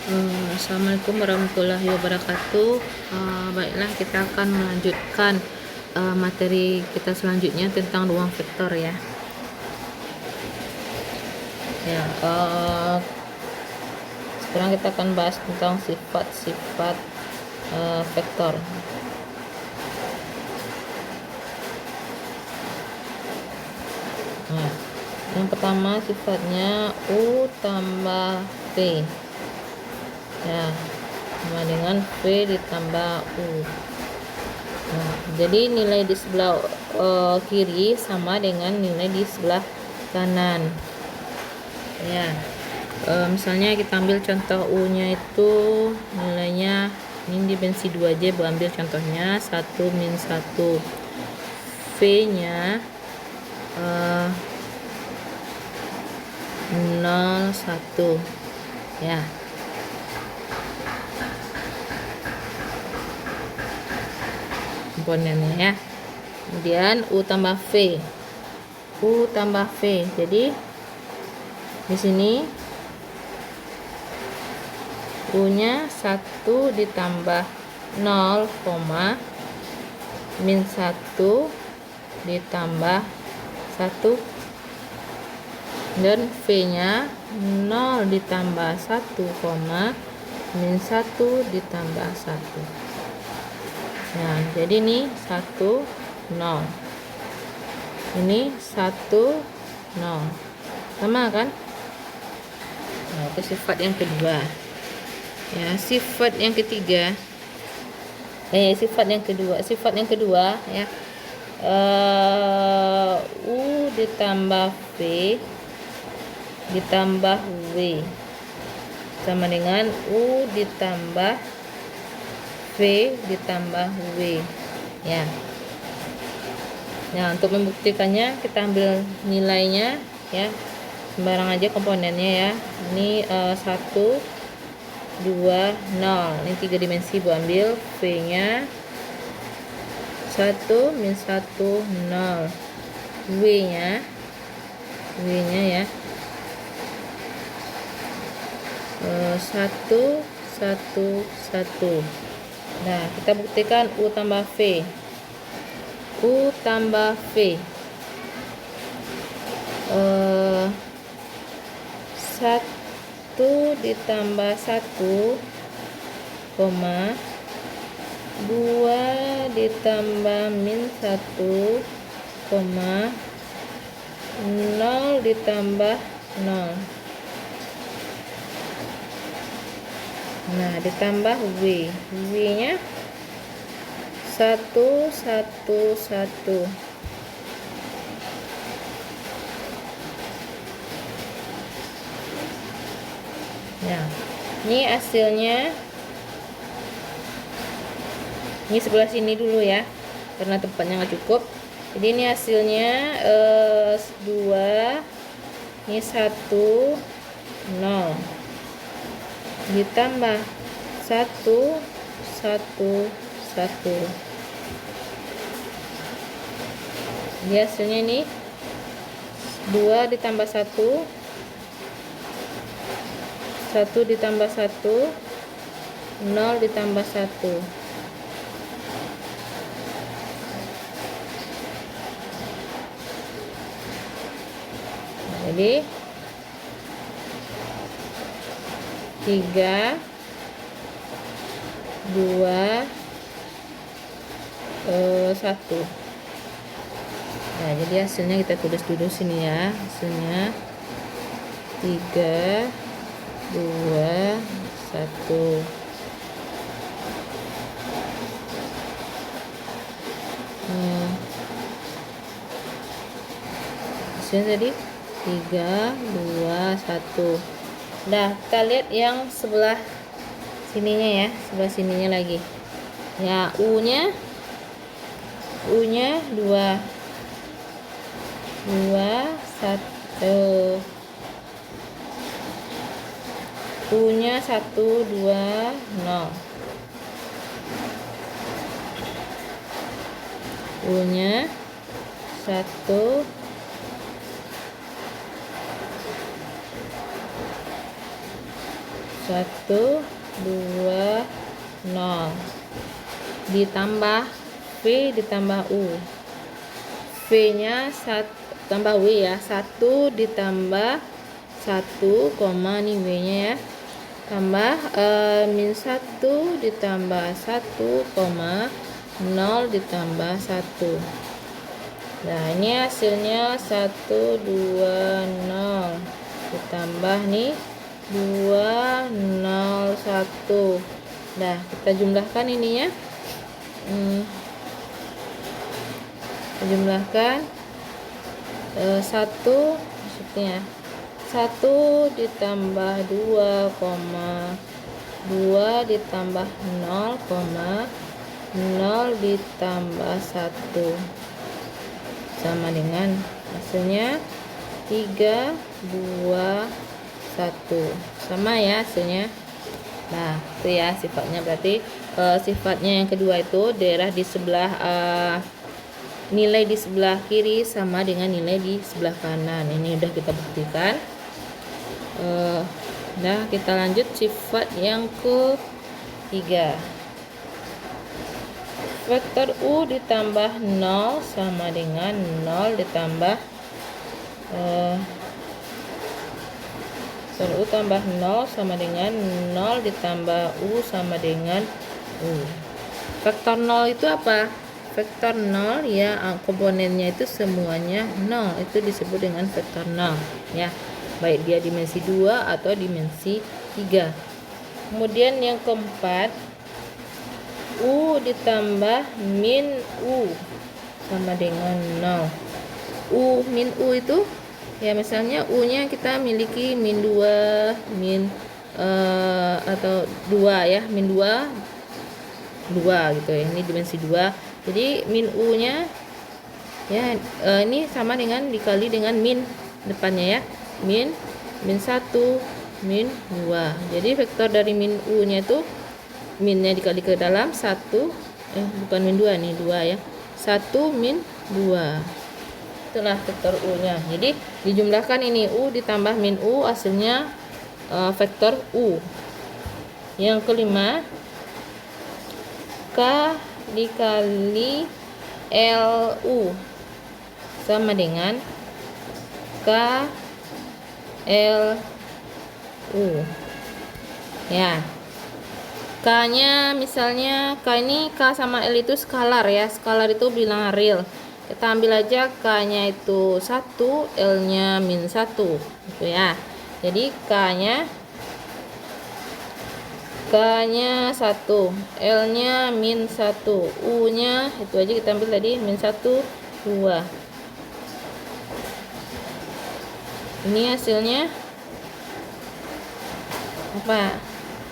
Assalamualaikum warahmatullahi wabarakatuh. Baiklah, kita akan melanjutkan materi kita selanjutnya tentang ruang vektor ya. Sekarang kita akan bahas tentang sifat-sifat vektor. Nah, yang pertama sifatnya U tambah V. Ya, sama dengan V ditambah U. Nah, jadi nilai di sebelah kiri sama dengan nilai di sebelah kanan. Ya, misalnya kita ambil contoh U-nya itu nilainya ini dimensi 2J, ambil contohnya 1 min 1. V-nya 0, 1. Ya. Komponennya ya. Kemudian U tambah V. U tambah V. Jadi di sini U-nya 1 ditambah 0, min 1 ditambah 1, dan V-nya 0 ditambah 1, min 1 ditambah 1. Nah, jadi ini 1, 0. Ini 1, 0. Sama kan? Nah, itu sifat yang kedua. Ya, sifat yang ketiga. Sifat yang kedua ya. U ditambah V ditambah W sama dengan U ditambah V ditambah W ya. Nah, untuk membuktikannya kita ambil nilainya ya, sembarang aja komponennya ya. Ini 1, 2, 0. Ini 3 dimensi, Bu ambil V nya 1 min 1, 0. W nya ya 1, 1, 1. Nah, kita buktikan U tambah V. U tambah V 1 ditambah 1, 2 ditambah min 1, 0 ditambah 0. Nah, ditambah W. W nya 1, 1, 1. Nah, ini hasilnya. Ini sebelah sini dulu ya, karena tempatnya nggak cukup. Jadi ini hasilnya 2, ini 1, 0 ditambah 1, 1, 1. Jadi hasilnya ini 2 ditambah 1, 1 ditambah 1, 0 ditambah 1. Jadi 3, 2, 1. Nah, jadi hasilnya kita tulis dulu sini ya. Hasilnya 3, 2, 1. Hasilnya tadi 3, 2, 1. Nah, kita lihat yang sebelah sininya ya, sebelah sininya lagi. Ya, U-nya 2, 1. U-nya 1, 2, 0. U-nya 1, 1, 1, 2, 0 ditambah V ditambah U. V nya tambah W ya, 1 ditambah 1, ini W nya ya, tambah min 1 ditambah 1, 0 ditambah 1. Nah ini hasilnya 1, 2, 0 ditambah nih 2, 0, 1. Nah kita jumlahkan ininya, kita jumlahkan 1 maksudnya 1 ditambah 2, 2 ditambah 0, 0 ditambah 1 sama dengan hasilnya 3, 2, 1 sama ya hasilnya. Nah itu ya sifatnya, berarti sifatnya yang kedua itu daerah di sebelah nilai di sebelah kiri sama dengan nilai di sebelah kanan. Ini udah kita buktikan. Nah kita lanjut sifat yang ketiga. Vektor U ditambah 0 sama dengan 0 ditambah vektor U tambah 0 sama dengan 0 ditambah U sama dengan U. Vektor 0 itu apa? Vektor 0 ya, komponennya itu semuanya 0, itu disebut dengan vektor 0 ya, baik dia dimensi 2 atau dimensi 3. Kemudian yang keempat, U ditambah min U sama dengan 0. U min U itu ya, misalnya U nya kita miliki min 2, min atau 2 ya, min 2 gitu ya, ini dimensi 2. Jadi min U nya ya ini sama dengan dikali dengan min depannya ya, min 1, min 2. Jadi vektor dari min U nya itu minnya dikali ke dalam 1, bukan min 2 nih, 2 ya, 1 min 2, itulah vektor U nya. Jadi dijumlahkan ini U ditambah min U, hasilnya vektor U. Yang kelima, K dikali LU sama dengan K LU ya. K nya misalnya K ini, K sama L itu skalar ya, skalar itu bilangan real. Kita ambil aja K nya itu 1, L nya min 1 gitu ya. Jadi K nya 1, L nya min 1, U nya itu aja kita ambil tadi min 1, 2. Ini hasilnya apa?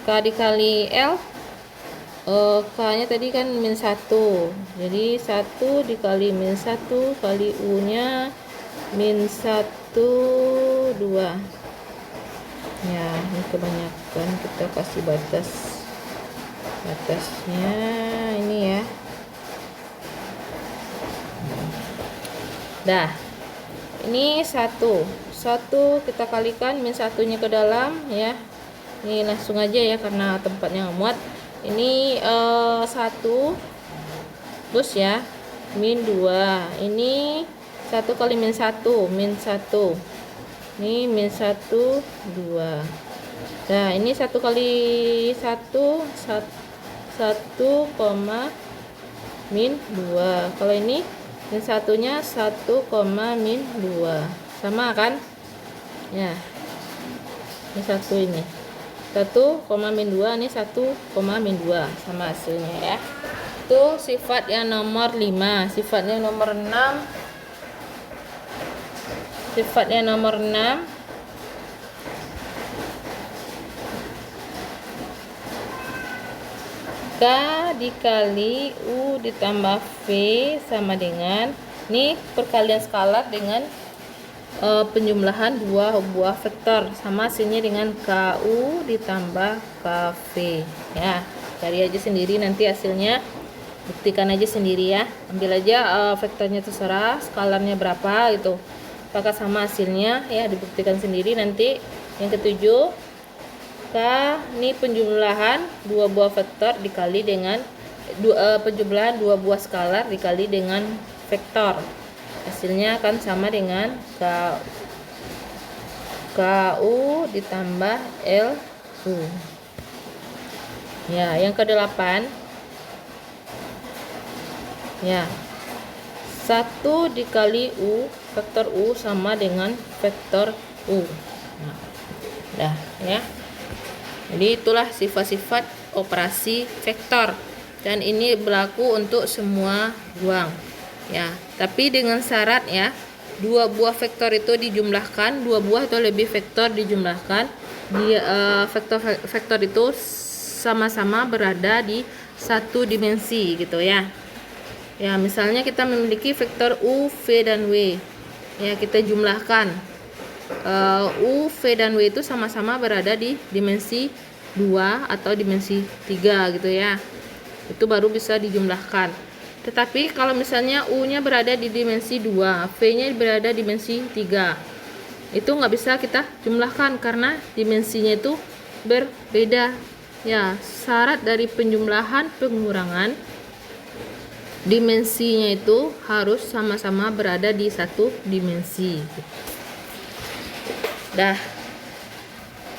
K dikali L, K nya tadi kan min 1, jadi 1 dikali min 1 kali U nya min 1, 2 ya. Ini kebanyakan, kita kasih batasnya ini ya. Dah, ini 1 kita kalikan min 1 nya ke dalam ya. Ini langsung aja ya karena tempatnya nggak muat. Ini 1 terus ya, min 2. Ini 1 kali min 1, min 1. Ini min 1, 2. Nah ini 1 kali 1, 1, min 2. Kalau ini min 1 nya 1, min 2, sama kan ya. Ini 1, ini 1, min 2, ini 1, min 2, sama hasilnya ya. Itu sifat yang nomor 5. Sifat yang nomor 6, sifatnya nomor 6, K dikali U ditambah V sama dengan, ini perkalian skalar dengan penjumlahan dua buah vektor, sama hasilnya dengan KU ditambah KV ya. Cari aja sendiri nanti hasilnya, buktikan aja sendiri ya. Ambil aja vektornya terserah, skalarnya berapa gitu, apakah sama hasilnya ya, dibuktikan sendiri nanti. Yang ketujuh, maka ini penjumlahan dua buah vektor dikali dengan penjumlahan dua buah skalar dikali dengan vektor, hasilnya akan sama dengan KU ditambah LU. Ya, yang ke-8 ya, 1 dikali U, vektor U sama dengan vektor U. Nah, dah ya. Jadi itulah sifat-sifat operasi vektor, dan ini berlaku untuk semua ruang ya, tapi dengan syarat ya, dua buah vektor itu dijumlahkan, dua buah atau lebih vektor dijumlahkan, vektor itu sama-sama berada di satu dimensi gitu ya. Ya, misalnya kita memiliki vektor U, V, dan W. Ya, kita jumlahkan. U, V, dan W itu sama-sama berada di dimensi 2 atau dimensi 3 gitu ya. Itu baru bisa dijumlahkan. Tetapi kalau misalnya U-nya berada di dimensi 2, V-nya berada di dimensi 3, itu nggak bisa kita jumlahkan karena dimensinya itu berbeda. Ya, syarat dari penjumlahan pengurangan, dimensinya itu harus sama-sama berada di satu dimensi. Dah.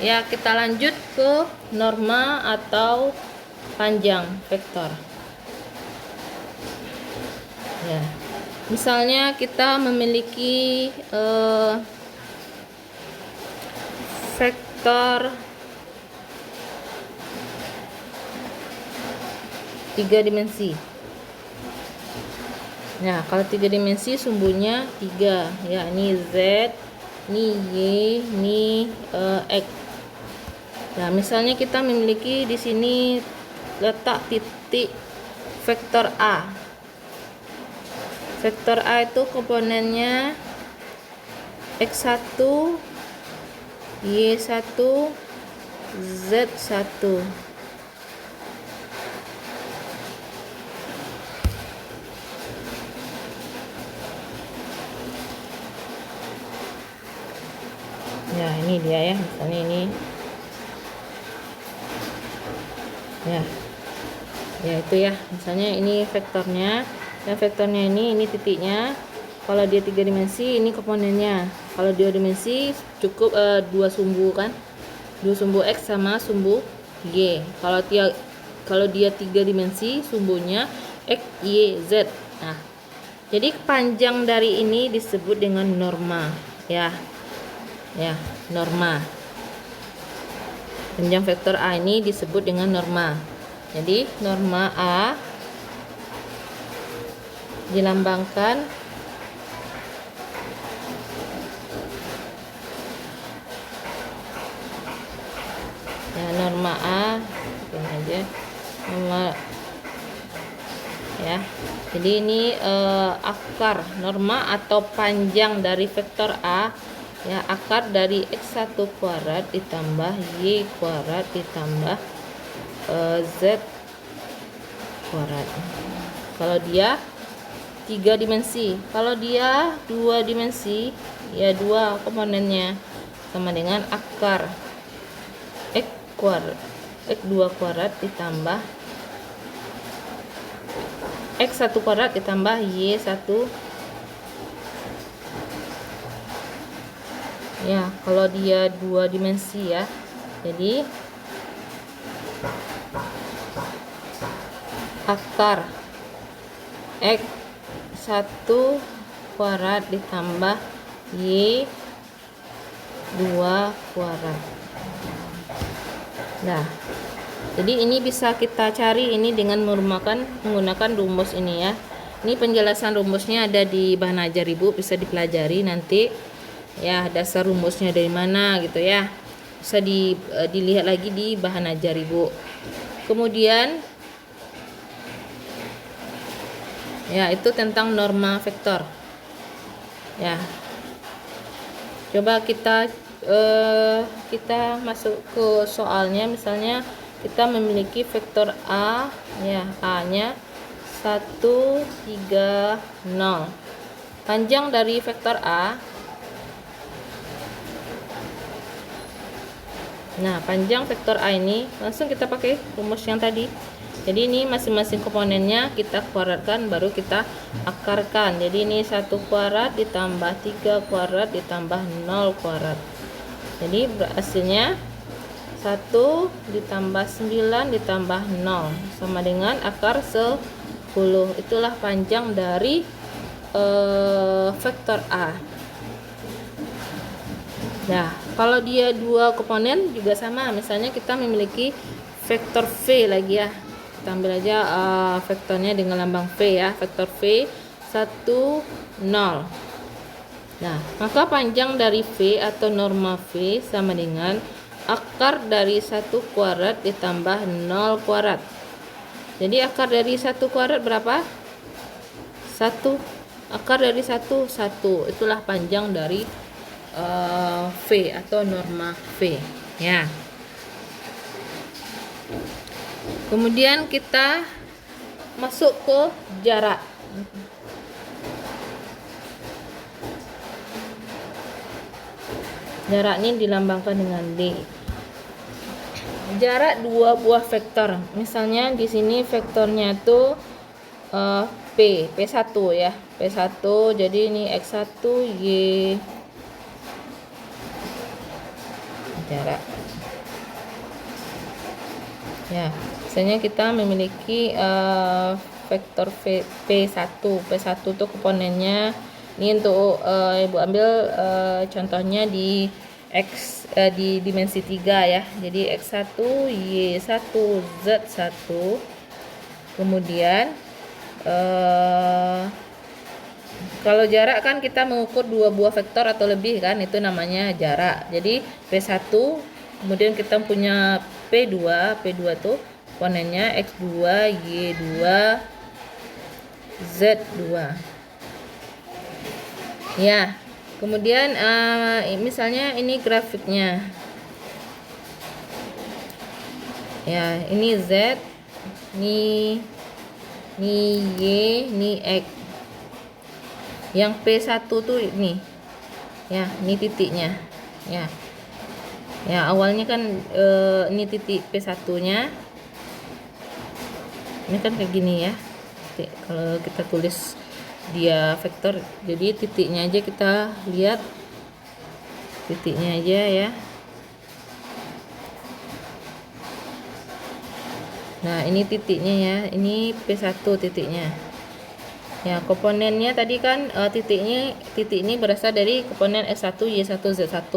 Ya, kita lanjut ke norma atau panjang vektor. Ya, misalnya kita memiliki vektor 3 dimensi. Nah, kalau 3 dimensi sumbunya 3 ya, ini Z, ini Y, ini X. Nah, misalnya kita memiliki di sini letak titik vektor A. Vektor A itu komponennya X1, Y1, Z1. Ya, ini dia ya, misalnya ini. Ya itu ya, misalnya ini vektornya, dan vektornya ini titiknya. Kalau dia 3 dimensi, ini komponennya. Kalau 2 dimensi cukup 2 sumbu kan, 2 sumbu X sama sumbu Y. Kalau dia 3 dimensi, sumbunya X, Y, Z. Nah, jadi panjang dari ini disebut dengan norma ya. Ya, norma. Panjang vektor A ini disebut dengan norma. Jadi norma A dilambangkan ya, norma A ini aja norma ya. Jadi ini akar norma atau panjang dari vektor A ya, akar dari X1 kuadrat ditambah Y kuadrat ditambah Z kuadrat. Kalau dia 3 dimensi, kalau dia 2 dimensi ya, 2 komponennya sama dengan akar X kuadrat, X2 kuadrat ditambah X1 kuadrat ditambah Y1 ya. Kalau dia 2 dimensi ya, jadi akar X1 kuadrat ditambah Y2 kuadrat. Nah, jadi ini bisa kita cari ini dengan menggunakan rumus ini ya. Ini penjelasan rumusnya ada di bahan ajar Ibu, bisa dipelajari nanti ya, dasar rumusnya dari mana gitu ya, bisa dilihat lagi di bahan ajar Ibu. Kemudian ya, itu tentang norma vektor ya. Coba kita masuk ke soalnya. Misalnya kita memiliki vektor A ya, A nya 1, 3, 0. Panjang dari vektor A Nah, panjang vektor A ini langsung kita pakai rumus yang tadi. Jadi ini masing-masing komponennya kita kuadratkan, baru kita akarkan. Jadi ini 1 kuadrat ditambah 3 kuadrat ditambah 0 kuadrat. Jadi hasilnya 1 ditambah 9 ditambah 0 sama dengan akar 10. Itulah panjang dari vektor A. Nah, kalau dia dua komponen juga sama. Misalnya kita memiliki vektor V lagi ya. Kita ambil aja vektornya dengan lambang V ya. Vektor V 1, 0. Nah, maka panjang dari V atau norma V sama dengan akar dari 1 kuadrat ditambah 0 kuadrat. Jadi akar dari 1 kuadrat berapa? 1. Akar dari 1, 1. Itulah panjang dari V atau norma V ya. Kemudian kita masuk ke jarak. Jarak ini dilambangkan dengan D. Jarak dua buah vektor. Misalnya di sini vektornya itu P1 ya. P1 jadi ini X1 Y jarak. Ya, misalnya kita memiliki vektor P1. P1 itu komponennya ini untuk Ibu ambil contohnya di di dimensi 3 ya. Jadi X1 Y1 Z1. Kemudian kalau jarak kan kita mengukur dua buah vektor atau lebih kan, itu namanya jarak. Jadi P1, kemudian kita punya P2 tuh komponennya X2 Y2 Z2 ya. Kemudian misalnya ini grafiknya ya, ini Z, ini Y, ini X. Yang P1 tuh ini ya, ini titiknya ya. Ya, awalnya kan ini titik P1 nya ini kan kayak gini ya. Kalau kita tulis dia vektor, jadi titiknya aja kita lihat, titiknya aja ya. Nah, ini titiknya ya, ini P1 titiknya ya. Komponennya tadi kan titik ini berasal dari komponen S1 Y1 Z1.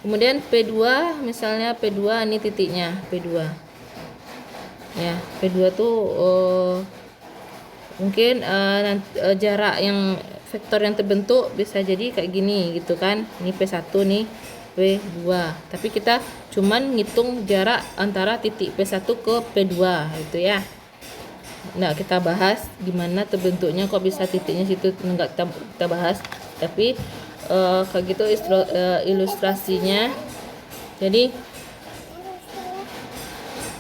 Kemudian P2, misalnya P2 ini titiknya P2 ya. P2 tuh mungkin jarak yang vektor yang terbentuk bisa jadi kayak gini gitu kan. Ini P1 nih, P2. Tapi kita cuman ngitung jarak antara titik P1 ke P2 itu ya. Nah, kita bahas gimana terbentuknya, kok bisa titiknya situ, enggak kita bahas. Tapi kayak gitu ilustrasinya. Jadi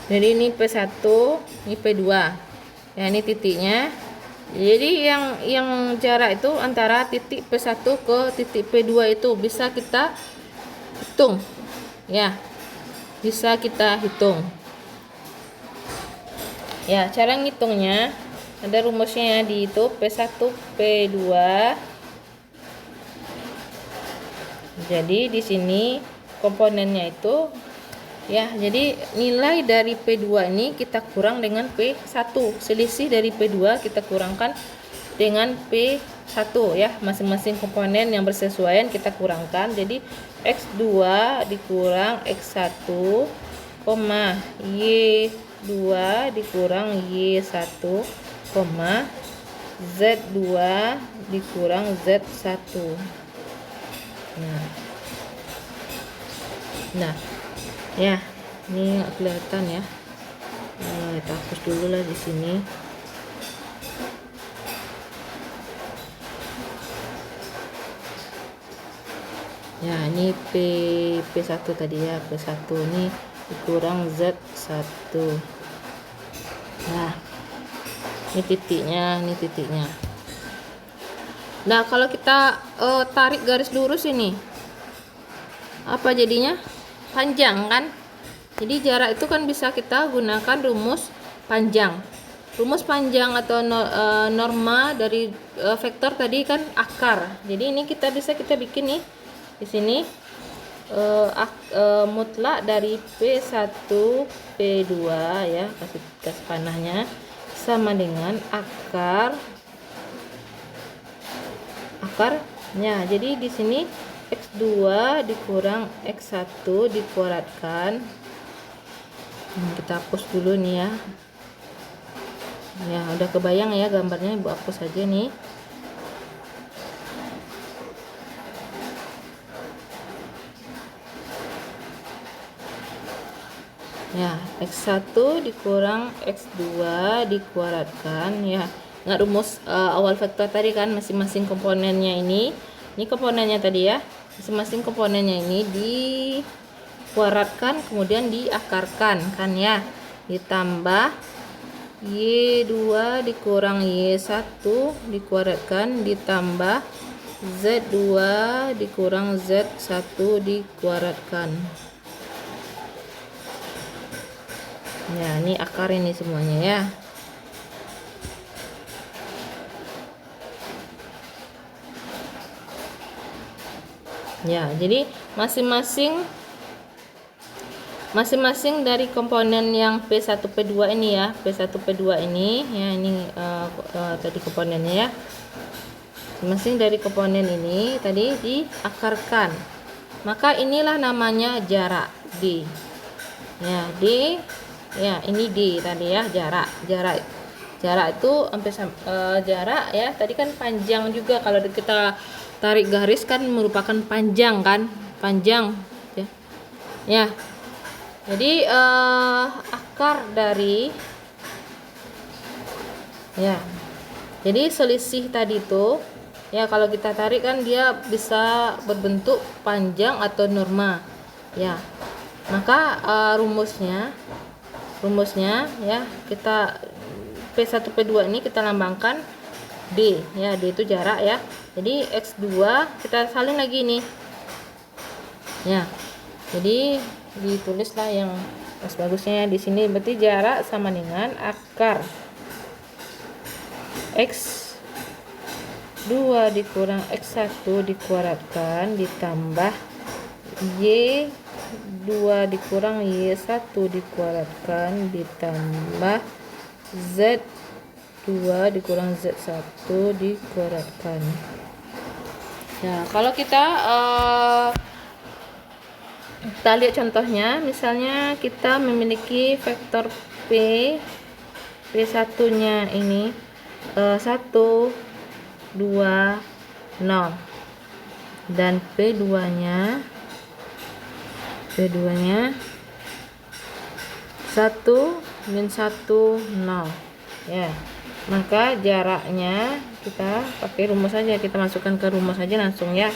ini P1, ini P2. Ya, ini titiknya. Jadi yang jarak itu antara titik P1 ke titik P2 itu bisa kita hitung. Ya. Bisa kita hitung. Ya, cara ngitungnya ada rumusnya ya, di itu P1 P2. Jadi di sini komponennya itu ya, jadi nilai dari P2 ini kita kurang dengan P1. Selisih dari P2 kita kurangkan dengan P1 ya. Masing-masing komponen yang bersesuaian kita kurangkan. Jadi X2 dikurang X1, Y2 dikurang Y1, Z2 dikurang Z1. Nah ya, ini nggak kelihatan ya. Kita hapus dulu lah di sini. Ya, ini P1 tadi ya, P1 ini dikurang Z1. Nah, ini titiknya, ini titiknya. Nah, kalau kita tarik garis lurus ini, apa jadinya? panjang kan. Jadi jarak itu kan bisa kita gunakan rumus panjang. Rumus panjang atau norma dari vektor tadi kan akar. Jadi ini kita bikin nih di sini mutlak dari P1 P2 ya, kasih panahnya sama dengan akarnya. Jadi di sini X2 dikurang X1 dikuadratkan. Kita hapus dulu nih ya. Ya, udah kebayang ya gambarnya, Ibu hapus aja nih. Ya, X1 dikurang X2 dikuadratkan ya. Nggak rumus awal vektor tadi kan, masing-masing komponennya ini komponennya tadi ya. Masing-masing komponennya ini dikuadratkan kemudian diakarkan kan ya. Ditambah Y2 dikurang Y1 dikuadratkan ditambah Z2 dikurang Z1 dikuadratkan. Ya, ini akar ini semuanya ya. Ya, jadi masing-masing dari komponen yang P1 P2 ini ya, P1 P2 ini ya, ini tadi komponennya ya. Masing dari komponen ini tadi diakarkan. Maka inilah namanya jarak D. Ya, D. Ya, ini D tadi ya, jarak itu sampai jarak ya. Tadi kan panjang juga, kalau kita tarik garis kan merupakan panjang kan, panjang ya. Ya. Jadi akar dari ya. Jadi selisih tadi tuh ya, kalau kita tarik kan dia bisa berbentuk panjang atau norma. Ya. Maka rumusnya ya, kita P1 P2 ini kita lambangkan D ya, D itu jarak ya. Jadi X2 kita salin lagi nih. Ya. Jadi ditulislah yang bagusnya di sini, berarti jarak sama dengan akar X2 dikurang X1 dikuadratkan ditambah Y2 dikurang Y1 dikuadratkan ditambah Z2 dikurang Z1 dikuadratkan. Ya, kalau kita lihat contohnya, misalnya kita memiliki vektor P1 nya ini 1 2 0 dan P2 nya 1 min 1 0 ya. Maka jaraknya kita pakai rumus saja, kita masukkan ke rumus saja langsung ya.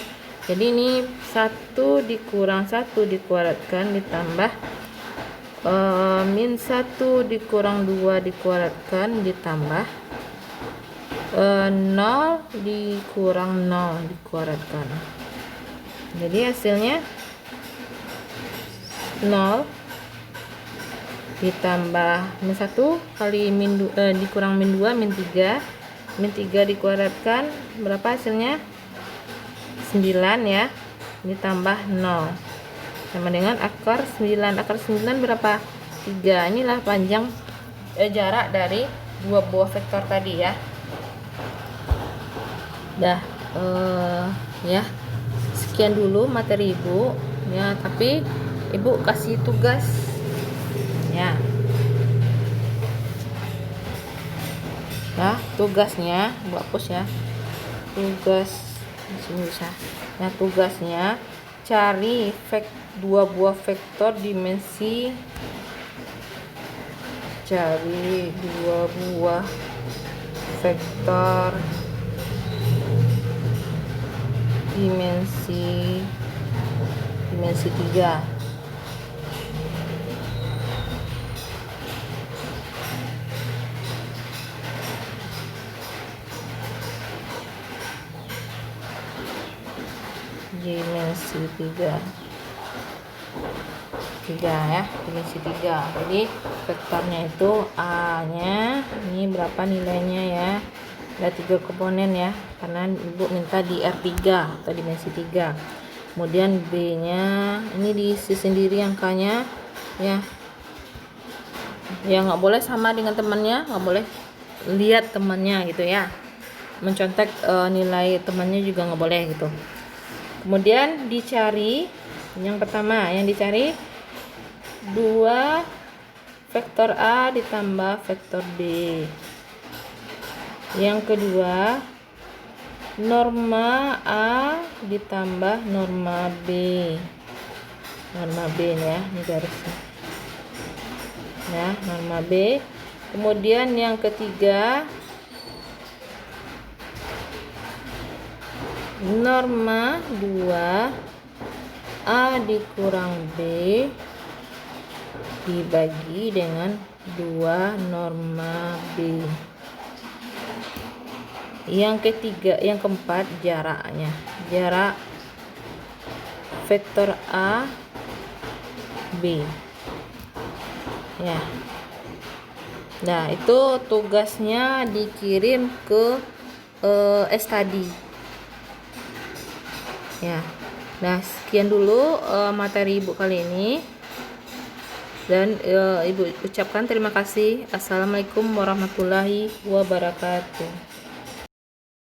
Jadi ini 1 dikurang 1 dikuadratkan ditambah min 1 dikurang 2 dikuadratkan ditambah 0 dikurang 0 dikuadratkan. Jadi hasilnya 0 ditambah min 1 kali dikurang min 2 min 3 dikuadratkan berapa hasilnya? 9 ya, ditambah 0 sama dengan akar 9. Akar 9 berapa? 3. Inilah panjang jarak dari dua buah vektor tadi ya. Dah ya, sekian dulu materi Ibu ya, tapi Ibu kasih tugas ya. Tugasnya Ibu hapus ya. Tugas di sini bisa. Nah, tugasnya cari dua buah vektor dimensi dimensi 3. Dimensi 3. 3 ya, dimensi 3. Jadi vektornya itu A-nya ini berapa nilainya ya? Ada 3 komponen ya, karena Ibu minta di R3 atau dimensi 3. Kemudian B-nya ini diisi sendiri angkanya ya. Ya nggak boleh sama dengan temannya, nggak boleh lihat temannya gitu ya. Mencontek nilai temannya juga nggak boleh gitu. Kemudian dicari yang pertama, yang dicari 2 vektor A ditambah vektor B. Yang kedua, norma A ditambah norma B. Norma B ya, ini garisnya. Ya, norma B. Kemudian yang ketiga, norma 2 A dikurang B dibagi dengan 2 norma B. Yang ketiga, yang keempat, jaraknya. Jarak vektor A B. Ya. Nah, itu tugasnya dikirim ke study. Ya. Nah, sekian dulu materi Ibu kali ini. Dan Ibu ucapkan terima kasih. Assalamualaikum warahmatullahi wabarakatuh.